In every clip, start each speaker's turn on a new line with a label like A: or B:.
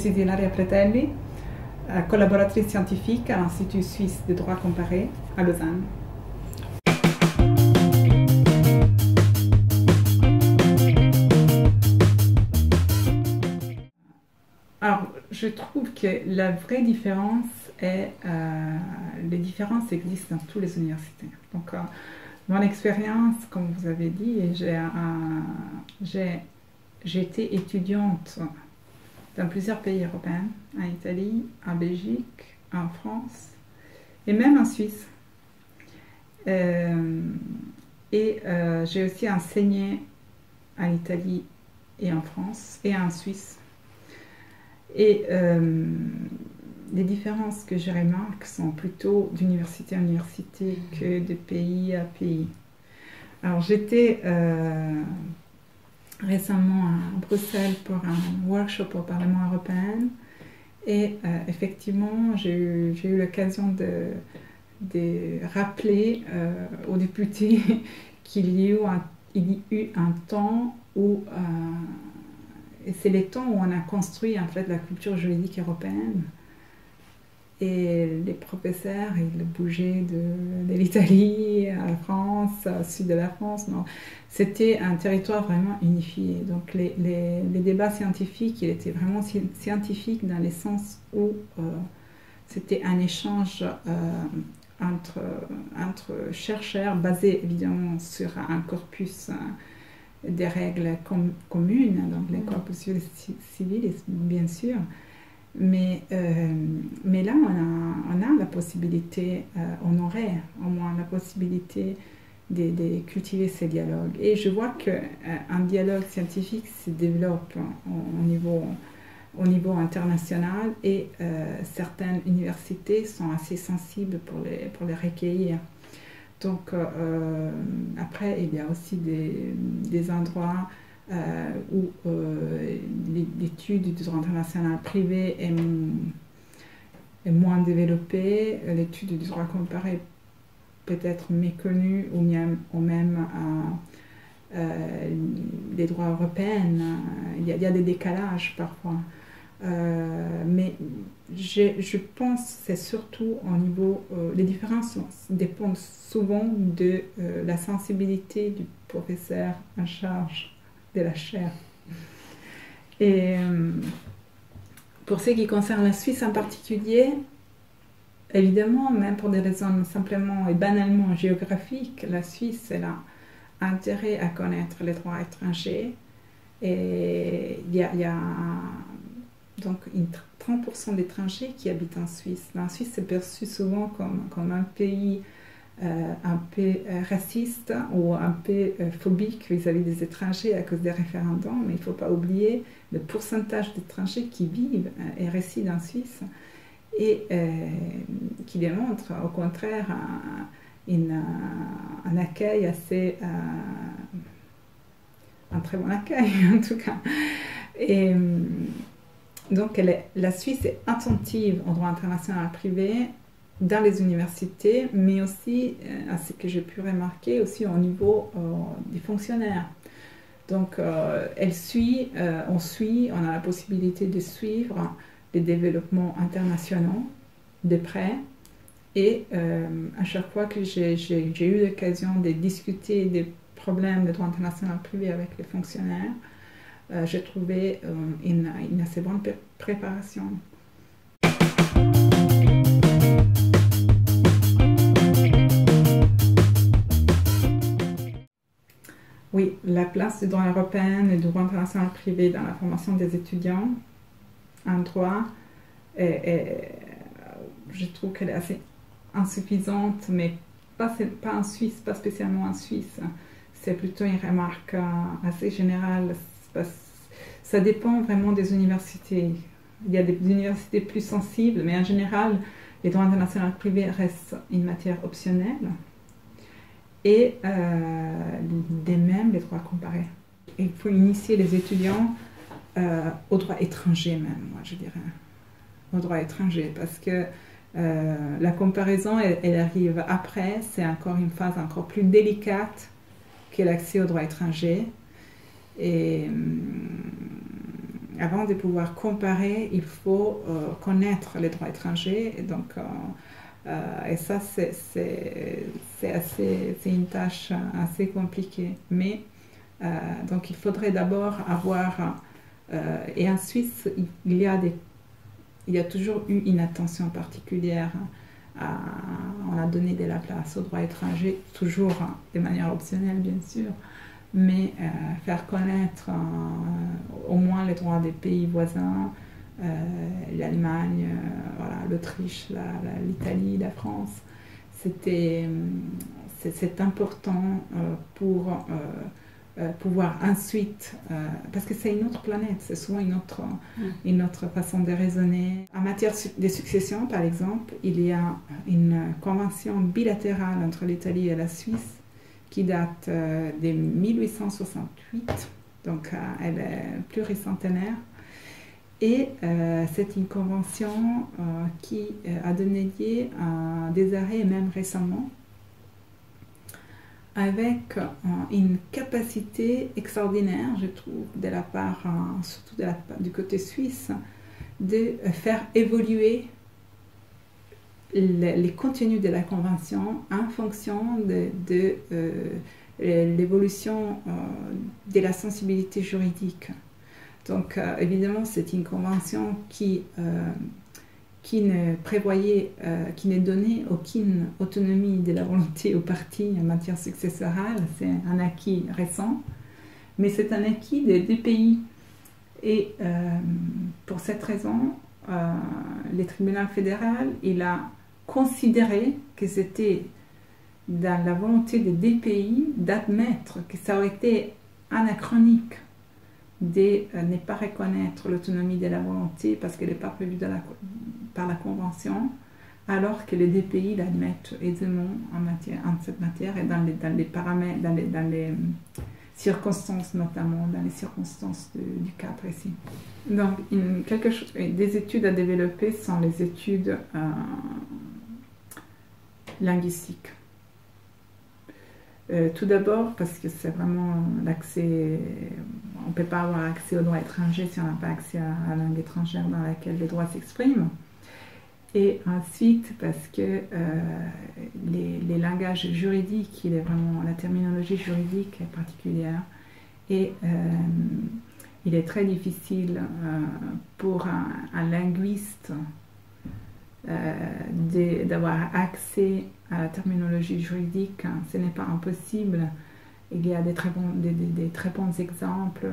A: suis Ilaria Pretelli, collaboratrice scientifique à l'Institut suisse de droit comparé à Lausanne. Alors, je trouve que la vraie différence est, les différences existent dans toutes les universités. Donc, mon expérience, comme vous avez dit, j'ai été étudiante dans plusieurs pays européens, en Italie, en Belgique, en France et même en Suisse. J'ai aussi enseigné en Italie et en France et en Suisse. Et les différences que je remarque sont plutôt d'université à université que de pays à pays. Alors j'étais récemment à Bruxelles pour un workshop au Parlement européen et effectivement j'ai eu l'occasion de rappeler aux députés qu'il y a eu un temps où et c'est les temps où on a construit en fait la culture juridique européenne. Et les professeurs, ils bougeaient de l'Italie à la France, au sud de la France. C'était un territoire vraiment unifié. Donc les débats scientifiques, ils étaient vraiment scientifiques dans le sens où c'était un échange entre chercheurs basé évidemment sur un corpus des règles communes, donc les corpus civils, bien sûr. Mais là, on a la possibilité, on aurait au moins la possibilité de cultiver ces dialogues. Et je vois qu'un dialogue scientifique se développe au niveau international et certaines universités sont assez sensibles pour les recueillir. Donc après, il y a aussi des endroits où l'étude du droit international privé est moins développée, l'étude du droit comparé peut être méconnue ou même les droits européens. Il y a des décalages parfois. Mais je pense que c'est surtout au niveau... les différences dépendent souvent de la sensibilité du professeur en charge de la chaire. Et pour ce qui concerne la Suisse en particulier, évidemment, même pour des raisons simplement et banalement géographiques, la Suisse elle a intérêt à connaître les droits étrangers. Et il y a donc 30% d'étrangers qui habitent en Suisse. La Suisse est perçue souvent comme un pays un peu raciste ou un peu phobique vis-à-vis des étrangers à cause des référendums, mais il ne faut pas oublier le pourcentage d'étrangers qui vivent et résident en Suisse et qui démontrent au contraire un accueil assez... un très bon accueil en tout cas. Et donc la Suisse est attentive au droit international privé dans les universités, mais aussi, à ce que j'ai pu remarquer, aussi au niveau des fonctionnaires. Donc, on a la possibilité de suivre les développements internationaux de près. Et à chaque fois que j'ai eu l'occasion de discuter des problèmes de droit international privé avec les fonctionnaires, j'ai trouvé une assez bonne préparation. Oui, la place du droit européen et du droit international privé dans la formation des étudiants en droit, je trouve qu'elle est assez insuffisante, mais pas en Suisse, pas spécialement en Suisse. C'est plutôt une remarque assez générale. Ça dépend vraiment des universités. Il y a des universités plus sensibles, mais en général, les droits internationaux privés restent une matière optionnelle. Et de même les droits comparés. Il faut initier les étudiants au droit étranger même, moi je dirais, au droit étranger, parce que la comparaison, elle arrive après, c'est encore une phase encore plus délicate que l'accès au droit étranger. Et avant de pouvoir comparer, il faut connaître les droits étrangers. Et donc, et ça, c'est une tâche assez compliquée. Mais donc, il faudrait d'abord avoir... et en Suisse, il y a toujours eu une attention particulière. On a donné de la place aux droits étrangers, toujours de manière optionnelle, bien sûr, mais faire connaître au moins les droits des pays voisins, l'Allemagne, voilà, l'Autriche, l'Italie, la France. C'est important pour pouvoir ensuite, parce que c'est une autre planète, c'est souvent une autre façon de raisonner. En matière de succession, par exemple, il y a une convention bilatérale entre l'Italie et la Suisse qui date de 1868, donc elle est pluricentenaire. Et c'est une convention qui a donné lieu à des arrêts, même récemment, avec une capacité extraordinaire, je trouve, de la part, surtout du côté suisse, de faire évoluer les contenus de la Convention en fonction de l'évolution de la sensibilité juridique. Donc, évidemment, c'est une convention qui ne prévoyait, qui ne donnait aucune autonomie de la volonté aux parties en matière successorale. C'est un acquis récent, mais c'est un acquis des deux pays. Et pour cette raison, le tribunal fédéral, il a considéré que c'était dans la volonté des deux pays d'admettre que ça aurait été anachronique de ne pas reconnaître l'autonomie de la volonté parce qu'elle n'est pas prévue par la Convention, alors que les deux pays l'admettent aisément en cette matière et dans les paramètres, dans les circonstances, notamment dans les circonstances du cas précis. Donc, des études à développer sont les études linguistiques. Tout d'abord parce que c'est vraiment l'accès, on ne peut pas avoir accès aux droits étrangers si on n'a pas accès à la langue étrangère dans laquelle les droits s'expriment. Et ensuite parce que les langages juridiques, la terminologie juridique est particulière et il est très difficile pour un linguiste d'avoir accès à la terminologie juridique. Ce n'est pas impossible. Il y a des très bons exemples,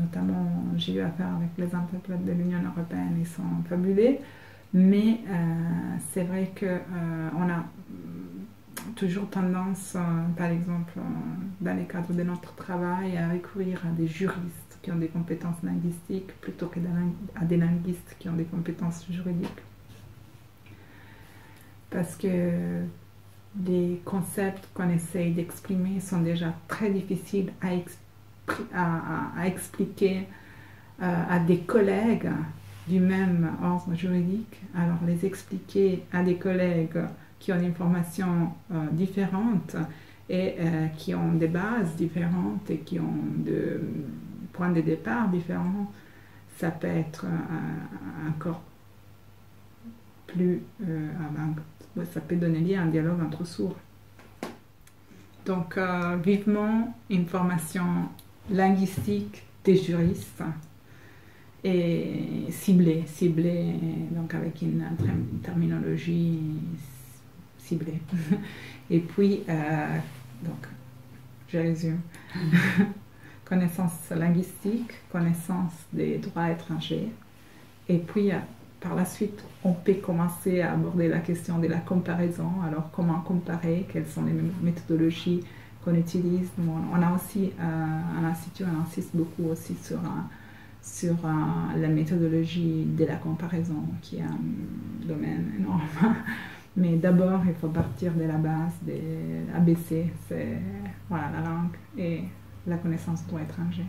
A: notamment j'ai eu affaire avec les interprètes de l'Union européenne, ils sont fabuleux, mais c'est vrai qu'on a toujours tendance, par exemple, dans les cadres de notre travail, à recourir à des juristes qui ont des compétences linguistiques plutôt qu'à des linguistes qui ont des compétences juridiques. Parce que les concepts qu'on essaye d'exprimer sont déjà très difficiles à expliquer à des collègues du même ordre juridique. Alors les expliquer à des collègues qui ont une formation différente et qui ont des bases différentes et qui ont des points de départ différents, ça peut être encore plus... ça peut donner lieu à un dialogue entre sourds. Donc, vivement une formation linguistique des juristes et ciblée, donc avec une terminologie ciblée. Et puis, donc, je résume. Connaissance linguistique, connaissance des droits étrangers, et puis par la suite, on peut commencer à aborder la question de la comparaison. Alors, comment comparer? Quelles sont les méthodologies qu'on utilise? On a aussi, à l'Institut, on insiste beaucoup aussi sur la méthodologie de la comparaison, qui est un domaine énorme. Mais d'abord, il faut partir de la base des ABC, c'est voilà, la langue et la connaissance du droit étranger.